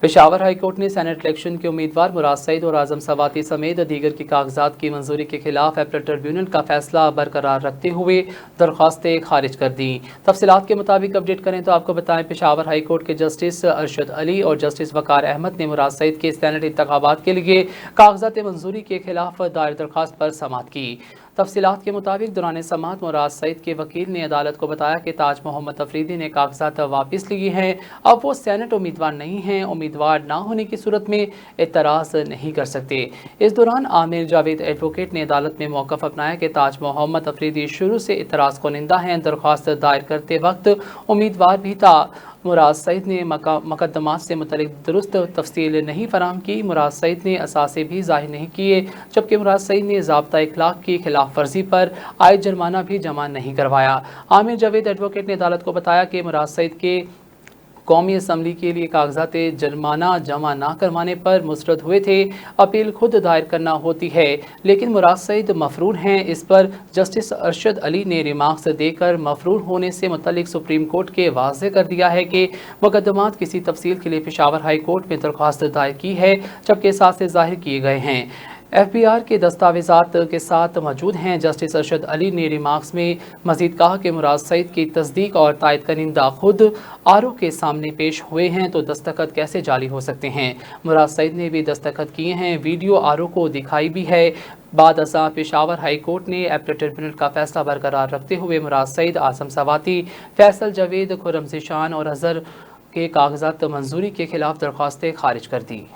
Peshawar high court ने senate election के उम्मीदवार मुराद सईद और आजम सवाती समेत दीगर की कागजात की मंजूरी के खिलाफ अपील ट्रिब्यूनल का फैसला बरकरार रखते हुए दरख्वास्तें खारिज कर दी। तफसीलात के मुताबिक अपडेट करें तो आपको बताएं, पेशावर हाई कोर्ट के जस्टिस अरशद अली और जस्टिस वकार अहमद ने मुराद सईद के सैनेट इंतखाबात के लिए कागजात मंजूरी के खिलाफ दायर दरख्वास्त पर समाअत की। तफसीलात के मुताबिक दौरान समाअत मुराद सईद के वकील ने अदालत को बताया कि ताज मोहम्मद अफरीदी ने कागजात वापस लिए हैं, अब वो सैनेट उम्मीदवार नहीं हैं, उम्मीदवार ना होने की सूरत में एतराज़ नहीं कर सकते। इस दौरान आमिर जावेद एडवोकेट ने अदालत में मौक़िफ़ अपनाया कि ताज मोहम्मद अफरीदी शुरू से एतराज़ कुनिंदा हैं। दरख्वास्त दायर करते वक्त उम्मीदवार भी था। मुराद सईद ने मुकदमात से मुतल्लिक़ दुरुस्त तफसील नहीं फराहम की। मुराद सईद ने असासे भी ज़ाहिर नहीं किए, जबकि मुराद सईद ने ज़ाब्ता इखलाक की खिलाफ वर्जी पर आयद जुर्माना भी जमा नहीं करवाया। आमिर जावेद एडवोकेट ने अदालत को बताया कि मुराद सईद के कौमी असम्बली के लिए कागजात जुर्माना जमा ना करवाने पर मुस्तरद हुए थे। अपील खुद दायर करना होती है, लेकिन मुराद सईद मफरूर हैं। इस पर जस्टिस अरशद अली ने रिमार्क्स देकर मफरूर होने से मुतल्लिक सुप्रीम कोर्ट के वाज़ेह कर दिया है कि मुकदमात किसी तफसील के लिए पेशावर हाई कोर्ट में दरख्वास्त दायर की है, जबकि साथ ज़ाहिर किए गए हैं। FBR के दस्तावेज़ात के साथ मौजूद हैं। जस्टिस अरशद अली ने रिमार्क्स में मजीद कहा कि मुराद सईद की तस्दीक और तायद कनिंदा खुद RO के सामने पेश हुए हैं, तो दस्तखत कैसे जाली हो सकते हैं। मुराद सईद ने भी दस्तखत किए हैं, वीडियो RO को दिखाई भी है। बाद अज़ां पेशावर हाई कोर्ट ने अपील ट्रिब्यूनल का फैसला बरकरार रखते हुए मुराद सईद, आजम सवाती, फैसल जावेद, खुर्रम ज़ीशान और अजहर के कागजात मंजूरी के खिलाफ दरख्वास्तें खारिज कर दी।